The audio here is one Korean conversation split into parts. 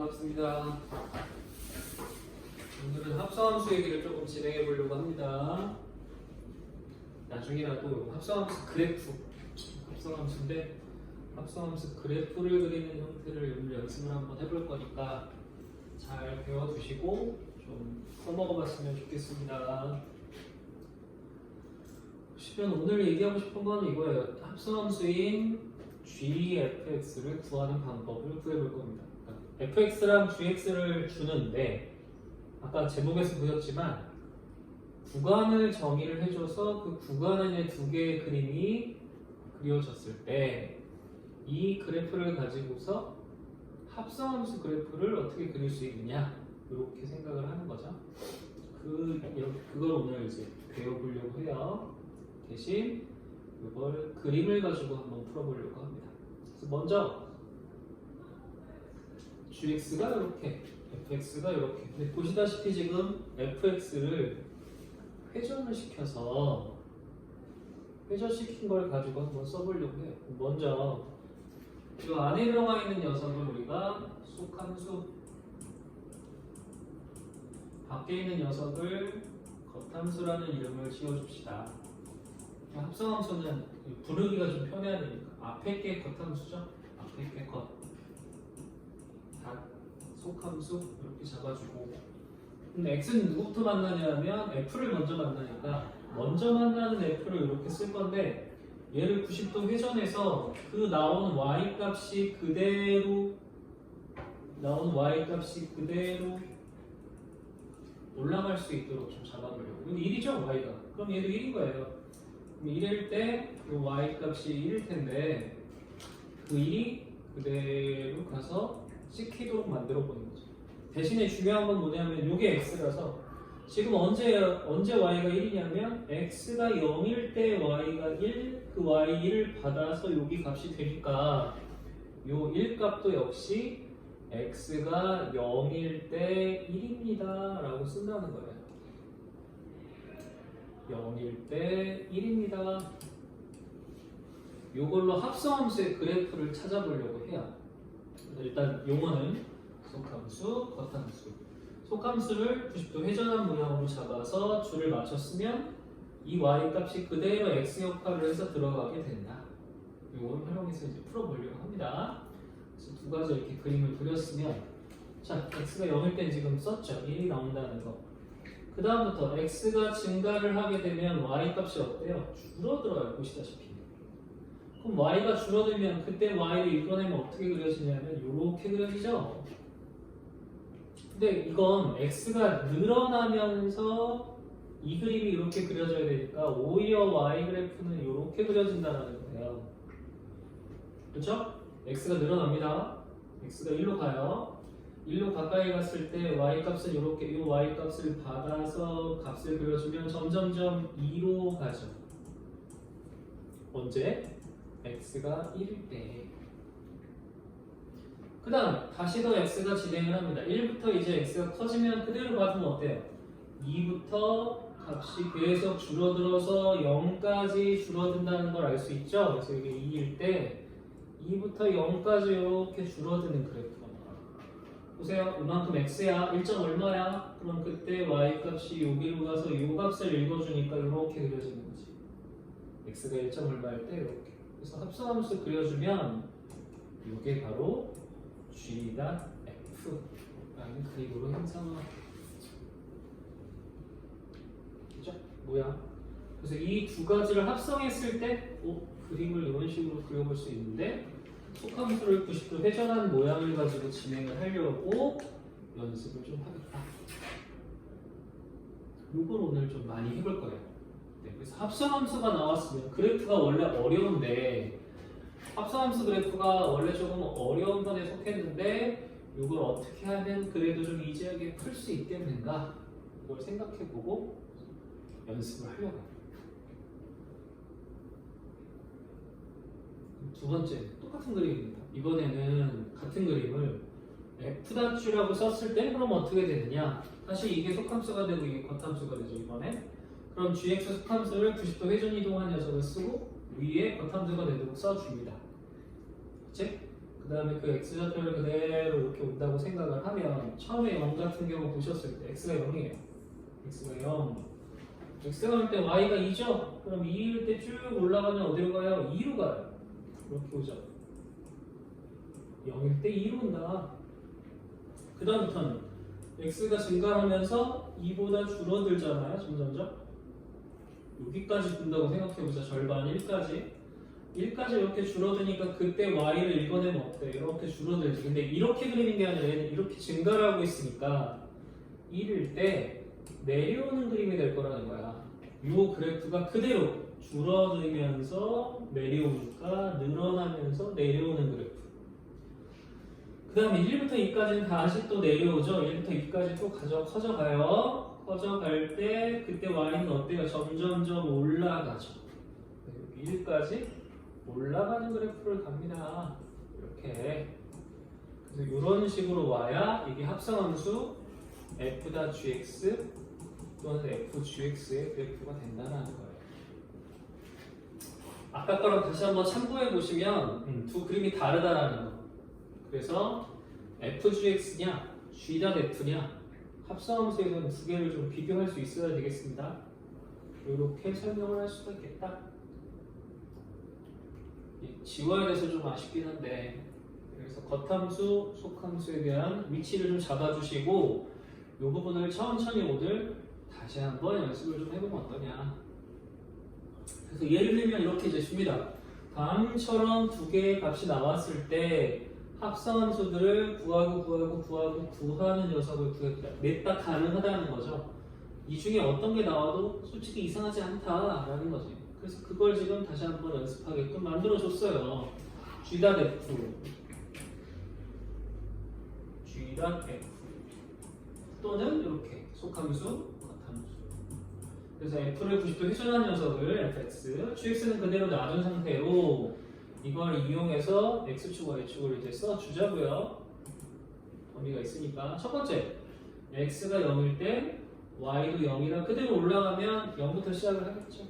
반갑습니다. 오늘은 합성함수 얘기를 조금 진행해 보려고 합니다. 나중에라도 합성함수 그래프, 합성함수인데 합성함수 그래프를 그리는 형태를 오늘 연습을 한번 해볼 거니까 잘 배워두시고 좀 써먹어봤으면 좋겠습니다. 보시면 오늘 얘기하고 싶은 건 이거예요. 합성함수인 gfx를 구하는 방법을 구해볼 겁니다. fx랑 gx를 주는데 아까 제목에서 보셨지만 구간을 정의를 해줘서 그 구간 안에 두 개의 그림이 그려졌을 때 이 그래프를 가지고서 합성함수 그래프를 어떻게 그릴 수 있느냐 이렇게 생각을 하는 거죠. 그걸 오늘 이제 배워보려고 해요. 대신 이걸 그림을 가지고 한번 풀어보려고 합니다. 그래서 먼저 gx가 이렇게, fx가 이렇게. 근데 보시다시피 지금 fx를 회전을 시켜서 회전시킨 걸 가지고 한번 써보려고 해요. 먼저 이 안에 들어가 있는 녀석을 우리가 속함수, 밖에 있는 녀석을 겉함수라는 이름을 지어줍시다. 합성함수는 부르기가 좀 편해야 되니까 앞에 게 겉함수죠. 앞에 게 겉, 속함수 이렇게 잡아주고. 근데 x는 누구부터 만나냐면 f를 먼저 만나니까 먼저 만나는 f를 이렇게 쓸 건데 얘를 90도 회전해서 그 나온 y 값이 그대로 올라갈 수 있도록 좀 잡아보려고. 근데 1이죠 y가. 그럼 얘도 1인 거예요. 그럼 1일 때 이 y 값이 1일 텐데 그 1이 그대로 가서 찍히도록 만들어 보는 거죠. 대신에 중요한 건 뭐냐면 이게 x라서 지금 언제 y가 1이냐면 x가 0일 때 y가 1, 그 y1을 받아서 여기 값이 되니까 요 1값도 역시 x가 0일 때 1입니다 라고 쓴다는 거예요. 0일 때 1입니다. 요걸로 합성함수의 그래프를 찾아보려고 해요. 일단 용어는 속함수, 겉함수. 속함수를 90도 회전한 모양으로 잡아서 줄을 맞췄으면 이 y값이 그대로 x 역할을 해서 들어가게 된다. 이걸 활용해서 이제 풀어보려고 합니다. 그래서 두 가지 이렇게 그림을 그렸으면 자, x가 0일 땐 지금 썼죠. 1이 나온다는 거. 그 다음부터 x가 증가를 하게 되면 y값이 어때요? 줄어들어요. 보시다시피. 그럼 y가 줄어들면 그때 y를 이끌어내면 어떻게 그려지냐면 이렇게 그려지죠. 근데 이건 x가 늘어나면서 이 그림이 이렇게 그려져야 되니까 오히려 y 그래프는 이렇게 그려진다는 거예요. 그렇죠? x가 늘어납니다. x가 1로 가요. 1로 가까이 갔을 때 y값은 이렇게 이 y값을 받아서 값을 그려주면 점점점 2로 가죠. 언제? x가 1일 때. 그 다음 다시 더 x가 진행을 합니다. 1부터 이제 x가 커지면 그대로 받으면 어때요? 2부터 값이 계속 줄어들어서 0까지 줄어든다는 걸 알 수 있죠? 그래서 이게 2일 때 2부터 0까지 이렇게 줄어드는 그래프가 나와요. 보세요. 이만큼 x야. 1점 얼마야? 그럼 그때 y값이 여기로 가서 이 값을 읽어주니까 이렇게 그려지는 거지. x가 1점 얼마일 때 이렇게. 그래서 합성함수 그려주면 이게 바로 G'F라는 그림으로 형상화되죠. 그죠? 뭐야? 그래서 이 두 가지를 합성했을 때 그림을 이런 식으로 그려볼 수 있는데 속함수를 90도 회전한 모양을 가지고 진행을 하려고 연습을 좀 하겠다. 이걸 오늘 좀 많이 해볼 거예요. 네, 그래서 합성함수가 나왔으면 그래프가 원래 어려운데 합성함수 그래프가 원래 조금 어려운 편에 속했는데 이걸 어떻게 하면 그래도 좀 이지하게 풀 수 있겠는가 이걸 생각해보고 연습을 하려고 해요. 두 번째 똑같은 그림입니다. 이번에는 같은 그림을 f''라고 썼을 때 그럼 어떻게 되느냐, 다시 이게 속함수가 되고 이게 겉함수가 되죠. 이번에 그럼 gx 속함수를 90도 회전 이동한 녀석을 쓰고 위에 겉함수가 되도록 써줍니다. 그치? 그 다음에 그 x좌표를 그대로 이렇게 온다고 생각을 하면 처음에 0 같은 경우 보셨을 때 x가 0이에요. x가 0. x가 0일 때 y가 2죠? 그럼 2일 때 쭉 올라가면 어디로 가요? 2로 가요. 이렇게 오죠. 0일 때 2로 온다. 그 다음부터는 x가 증가하면서 2보다 줄어들잖아요. 점점점. 여기까지 둔다고 생각해보자. 절반 1까지. 1까지 이렇게 줄어드니까 그때 y를 읽어내면 어때? 이렇게 줄어들지. 근데 이렇게 그리는 게 아니라 얘는 이렇게 증가를 하고 있으니까 1일 때 내려오는 그림이 될 거라는 거야. 이 그래프가 그대로 줄어들면서 내려오니까 늘어나면서 내려오는 그래프. 그 다음에 1부터 2까지는 다시 또 내려오죠. 1부터 2까지 또 커져가요. 커져갈 때 그때 y는 어때요? 점점점 올라가죠. 1까지 올라가는 그래프를 갑니다. 이렇게. 그래서 이런 식으로 와야 이게 합성함수 f.gx 또는 f.gx의 그래프가 된다는 거예요. 아까 거랑 다시 한번 참고해 보시면 두 그림이 다르다라는 거. 그래서 f.gx냐 g.f냐 합성함수에는 두 개를 좀 비교할 수 있어야 되겠습니다. 이렇게 설명을 할 수가 있겠다. 지워야 돼서 좀 아쉽긴 한데, 그래서 겉함수, 속함수에 대한 위치를 좀 잡아주시고 이 부분을 천천히 오늘 다시 한번 연습을 좀 해보면 어떠냐. 그래서 예를 들면 이렇게 이제 줍니다. 다음처럼 두 개의 값이 나왔을 때 합성함수들을 구하는 녀석을 구해보자. 넷 다 가능하다는 거죠. 이 중에 어떤 게 나와도 솔직히 이상하지 않다라는 거지. 그래서 그걸 지금 다시 한번 연습하게끔 만들어줬어요. G.F 또는 이렇게 속함수, 겉함수. 그래서 F를 90도 회전한 녀석을 fx, gx는 그대로 놔둔 상태로 이걸 이용해서 x축, y축을 이제 써주자고요. 범위가 있으니까. 첫 번째, x가 0일 때 y도 0이라 그대로 올라가면 0부터 시작을 하겠죠.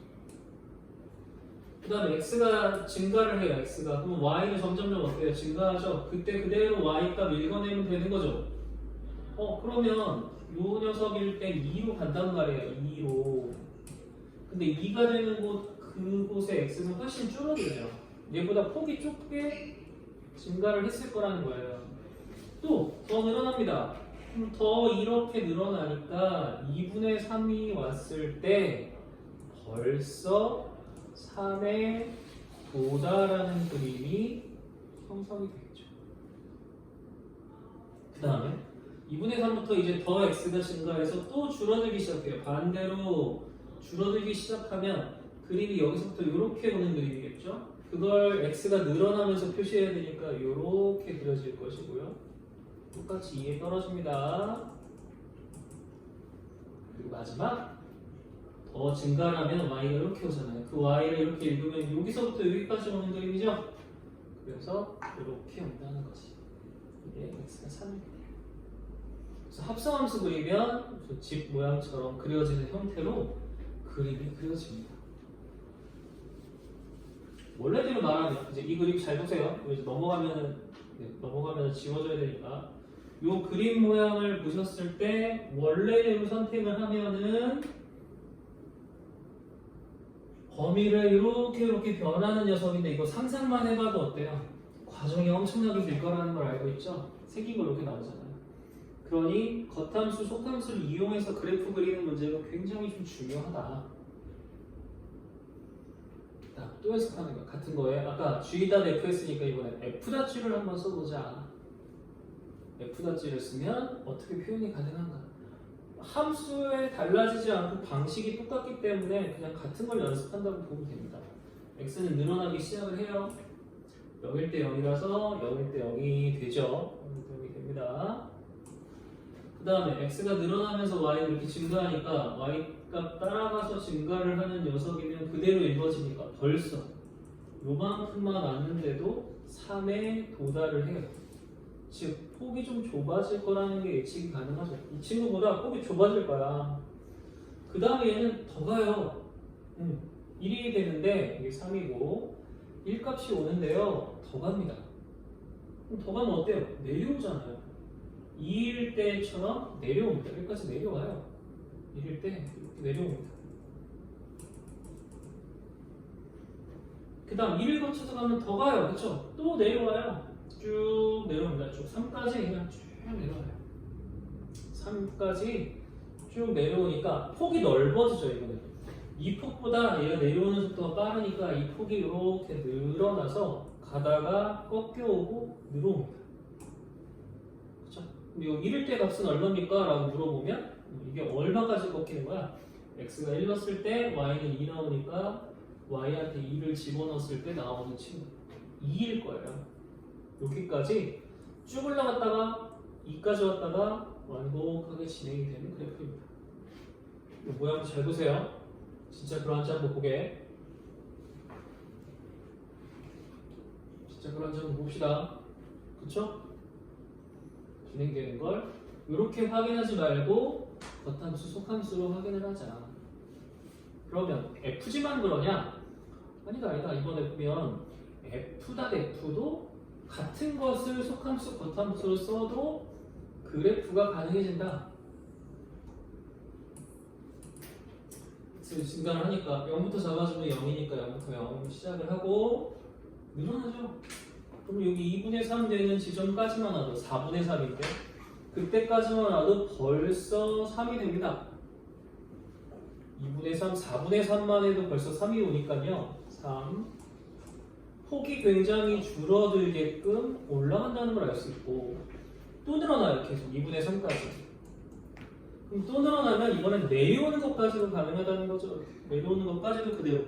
그 다음에 x가 증가를 해요. x가. 그럼 y는 점점점 어때요? 증가하죠. 그때 그대로 y 값 읽어내면 되는 거죠. 그러면 요 녀석일 때 2로 간단 말이에요. 2로. 근데 2가 되는 그곳의 x는 훨씬 줄어들죠. 얘보다 폭이 좁게 증가를 했을 거라는 거예요. 또 더 늘어납니다. 그럼 더 이렇게 늘어나니까 2분의 3이 왔을 때 벌써 3에 도달하는 그림이 형성이 되겠죠. 그 다음에 2분의 3부터 이제 더 x가 증가해서 또 줄어들기 시작해요. 반대로 줄어들기 시작하면 그림이 여기서부터 이렇게 오는 그림이겠죠. 그걸 x가 늘어나면서 표시해야 되니까 이렇게 그려질 것이고요. 똑같이 2에 떨어집니다. 그리고 마지막 더 증가하면 y가 이렇게 오잖아요. 그 y를 이렇게 읽으면 여기서부터 여기까지 오는 그림이죠. 그래서 이렇게 온다는 거지. 이게 x가 3입니다. 그래서 합성함수 그리면 집 모양처럼 그려지는 형태로 그림이 그려집니다. 원래대로 말하면 이제 이 그림 잘 보세요. 이제 넘어가면 지워져야 되니까 이 그림 모양을 보셨을 때 원래대로 선택을 하면은 범위를 이렇게 변하는 녀석인데 이거 상상만 해봐도 어때요? 과정이 엄청나게 될 거라는 걸 알고 있죠? 생긴 거 이렇게 나오잖아요. 그러니 겉함수, 속함수를 이용해서 그래프 그리는 문제가 굉장히 좀 중요하다. 또 연습하는 거 같은 거에 아까 G.F 했으니까 이번에 F.G를 한번 써보자. F.G를 쓰면 어떻게 표현이 가능한가? 함수에 달라지지 않고 방식이 똑같기 때문에 그냥 같은 걸 연습한다고 보면 됩니다. x는 늘어나기 시작을 해요. 0일 때 0이라서 0일 때 0이 되죠. 0일 때 0이 됩니다. 그 다음에 x가 늘어나면서 y가 이렇게 증가하니까 y값 따라가서 증가를 하는 녀석이면 그대로 읽어지니까 벌써 요만큼만 왔는데도 3에 도달을 해요. 즉 폭이 좀 좁아질 거라는 게 예측이 가능하죠. 이 친구보다 폭이 좁아질 거야. 그 다음에 얘는 더 가요. 1이 되는데 이게 3이고 1값이 오는데요. 더 갑니다. 그럼 더 가면 어때요? 내려오잖아요. 2일 때처럼 내려옵니다. 여기까지 내려와요. 1일 때 이렇게 내려옵니다. 그 다음 1을 거쳐서 가면 더 가요. 그쵸? 또 내려와요. 쭉 내려옵니다. 쭉 3까지 그냥 쭉 내려와요. 3까지 쭉 내려오니까 폭이 넓어지죠. 이거는 이 폭보다 얘가 내려오는 속도가 빠르니까 이 폭이 이렇게 늘어나서 가다가 꺾여오고 늘어옵니다. 그쵸? 그럼 이 1일 때 값은 얼마입니까? 라고 물어보면 이게 얼마까지 꺾이는 거야? x가 1 넣었을 때 y는 2 나오니까 y한테 2를 집어넣었을 때 나오는 친구 2일 거예요. 여기까지 쭉 올라갔다가 2까지 왔다가 완곡하게 진행이 되는 그래프입니다. 이 모양 잘 보세요. 진짜 그런지 한번 보게. 진짜 그런지 한번 봅시다. 그쵸? 진행되는 걸 이렇게 확인하지 말고 겉함수, 속함수로 확인을 하자. 그러면 fg만 그러냐? 아니다. 이번에 보면 f.f도 같은 것을 속함수, 겉함수로 써도 그래프가 가능해진다. 증가를 하니까 0부터 잡아주면 0이니까 0부터 0 시작을 하고 늘어나죠. 그럼 여기 2분의 3 되는 지점까지만 와도 4분의 3인데 그때까지만 와도 벌써 3이 됩니다. 2분의 3, 4분의 3만 해도 벌써 3이 오니까요. 3 폭이 굉장히 줄어들게끔 올라간다는 걸 알 수 있고 또 늘어나요. 계속 2분의 3까지. 그럼 또 늘어나면 이번엔 내려오는 것까지도 가능하다는 거죠. 내려오는 것까지도 그대로.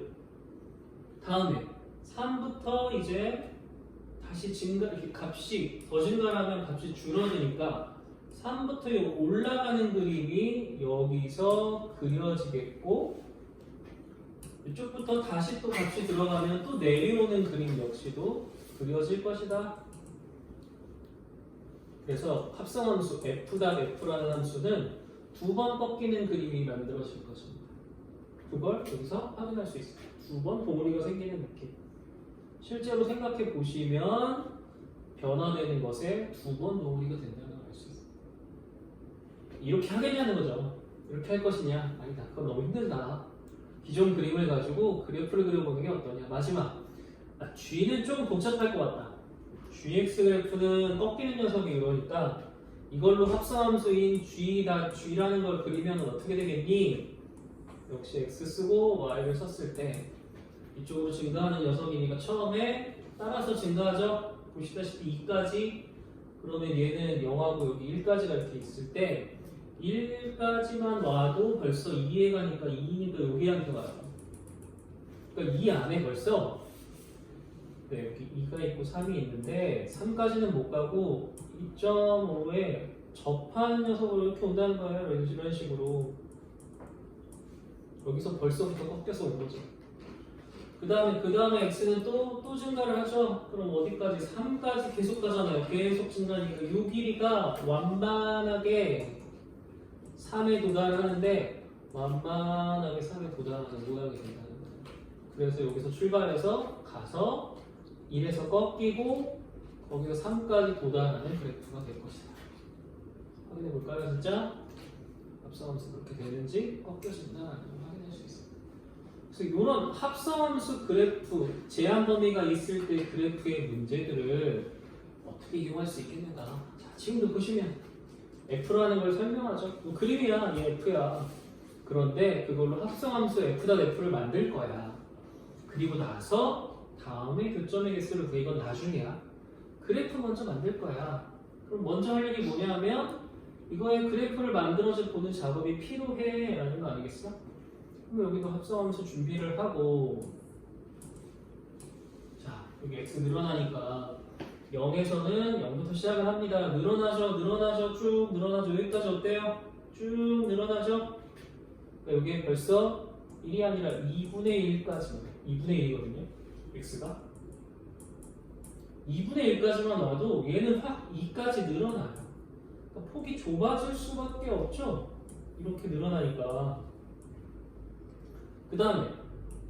다음에 3부터 이제 다시 증가, 이렇게 값이 더 증가하면 값이 줄어드니까 3부터 올라가는 그림이 여기서 그려지겠고 이쪽부터 다시 또 값이 들어가면 또 내려오는 그림 역시도 그려질 것이다. 그래서 합성함수 f.f라는 함수는 두 번 꺾이는 그림이 만들어질 것입니다. 그걸 여기서 확인할 수 있습니다. 두 번 봉우리가 생기는 느낌. 실제로 생각해 보시면 변화되는 것에 두 번 봉우리가 된다는 걸 알 수 있습니다. 이렇게 하겠냐는 거죠. 이렇게 할 것이냐? 아니다. 그건 너무 힘들다. 기존 그림을 가지고 그래프를 그려보는 게 어떠냐? 마지막. G는 조금 복잡할 것 같다. GX 그래프는 꺾이는 녀석이 이러니까 이걸로 합성함수인 G라는 걸 그리면 어떻게 되겠니? 역시 X 쓰고 Y를 썼을 때 이쪽으로 증가하는 녀석이니까 처음에 따라서 증가하죠? 보시다시피 2까지 그러면 얘는 0하고 여기 1까지가 이렇게 있을 때 1까지만 와도 벌써 2에 가니까 2니까 여기한테 와요. 그러니까 이 안에 벌써 여기 2가 있고 3이 있는데 3까지는 못 가고 2.5에 접하는 녀석으로 이렇게 온다는 거예요. 이런 식으로 여기서 벌써부터 꺾여서 온 거죠. 그 다음에 x는 또 증가를 하죠. 그럼 어디까지? 3까지 계속 가잖아요. 계속 증가하니까 이 길이가 완만하게 3에 도달을 하는데 완만하게 3에 도달하는 모양이 된다는 거예요. 그래서 여기서 출발해서 가서 1에서 꺾이고 거기서 3까지 도달하는 그래프가 될 것이다. 확인해 볼까요? 진짜 합성함수 그렇게 되는지 꺾여진다는 걸 확인할 수 있습니다. 그래서 이런 합성함수 그래프, 제한 범위가 있을 때 그래프의 문제들을 어떻게 이용할 수 있겠는가? 자, 지금도 보시면 F라는 걸 설명하죠. 그림이야, 이 F야. 그런데 그걸로 합성함수 F.F를 만들 거야. 그리고 나서 다음에 교점의 개수를 구해. 이건 나중이야. 그래프 먼저 만들 거야. 그럼 먼저 할 일이 뭐냐면 이거의 그래프를 만들어서 보는 작업이 필요해 라는 거 아니겠어? 그럼 여기도 합성함수 준비를 하고 자 여기 x 늘어나니까 0에서는 0부터 시작을 합니다. 늘어나죠 쭉 늘어나죠. 여기까지 어때요? 쭉 늘어나죠. 그러니까 여기에 벌써 1이 아니라 2분의 1까지 2분의 1이거든요 x가 2분의 1까지만 와도 얘는 확 2까지 늘어나요. 그러니까 폭이 좁아질 수밖에 없죠. 이렇게 늘어나니까. 그 다음에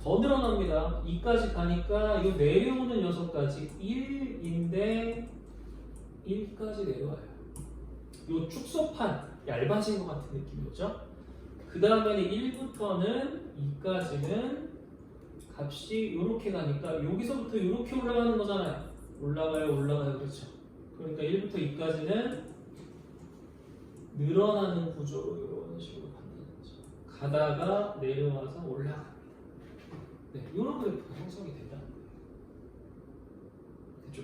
더 늘어납니다. 2까지 가니까 이 내려오는 녀석까지 1인데 1까지 내려와요. 요 축소판 얇아진 것 같은 느낌이 오죠? 그 다음에는 1부터는 2까지는 값이 이렇게 가니까 여기서부터 이렇게 올라가는 거잖아요. 올라가요. 그렇죠? 그러니까 1부터 2까지는 늘어나는 구조로 이런 식으로 간다는 거죠. 가다가 내려와서 올라갑니다. 네, 이런 그래프가 형성이 된다는 거예요. 그죠?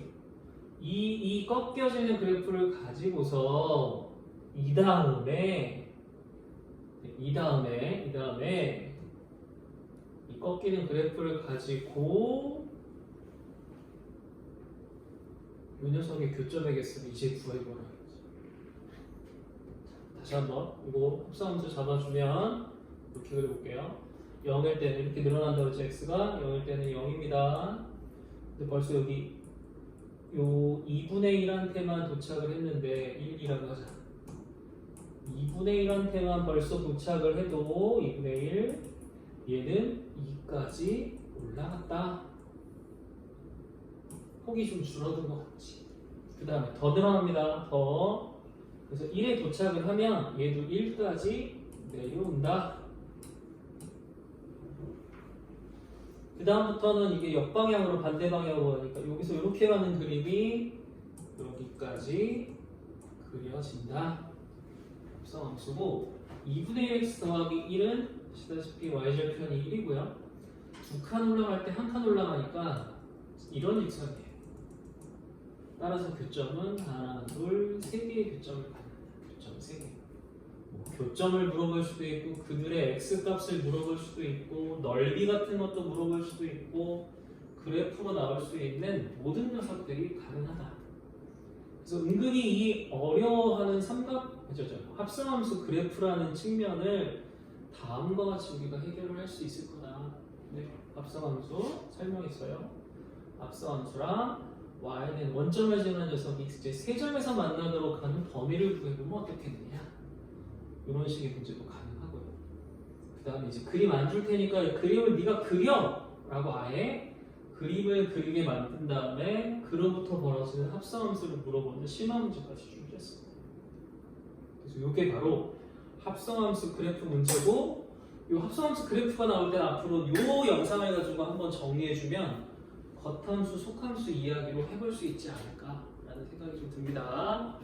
이 꺾여지는 그래프를 가지고서 이 다음에 이 꺾이는 그래프를 가지고 이 녀석의 교점의 개수를 이제 구해보라. 다시 한번 이거 합성함수 잡아주면 이렇게 그려볼게요. 0일 때는 이렇게 늘어난다고 했죠. x가 0일 때는 0입니다. 근데 벌써 여기 요 2분의 1한테만 도착을 했는데 1이라고 하자. 2분의 1한테만 벌써 도착을 해도 2분의 1 얘는 2까지 올라갔다. 폭이 좀 줄어든 것 같지. 그 다음에 더 늘어납니다. 더. 그래서 1에 도착을 하면 얘도 1까지 내려온다. 그 다음부터는 이게 역방향으로 반대 방향으로 가니까 여기서 이렇게 가는 그림이 여기까지 그려진다. 합성함수고 2분의 1x 더하기 1은 아시다시피 y절 편이 1이고요. 두 칸 올라갈 때 한 칸 올라가니까 이런 일선이에요. 따라서 교점은 하나, 둘, 세 개의 교점을 갖는다. 교점 세 개. 교점을 물어볼 수도 있고 그들의 x 값을 물어볼 수도 있고 넓이 같은 것도 물어볼 수도 있고 그래프로 나올 수 있는 모든 녀석들이 가능하다. 그래서 은근히 이 어려워하는 합성함수 그래프라는 측면을 다음과 같이 우리가 해결을 할 수 있을 거다. 네, 합성함수 설명했어요. 합성함수랑 y는 원점을 지는 녀석이 이제 세 점에서 만나도록 하는 범위를 구해보면 어떻겠느냐. 이런 식의 문제도 가능하고요. 그 다음에 이제 그림 안 줄 테니까 그림을 네가 그려! 라고 아예 그림을 그리게 만든 다음에 그로부터 벌어지는 합성함수를 물어보는 심화 문제까지 준비했습니다. 그래서 이게 바로 합성함수 그래프 문제고 이 합성함수 그래프가 나올 때 앞으로 이 영상을 가지고 한번 정리해주면 겉함수, 속함수 이야기로 해볼 수 있지 않을까라는 생각이 좀 듭니다.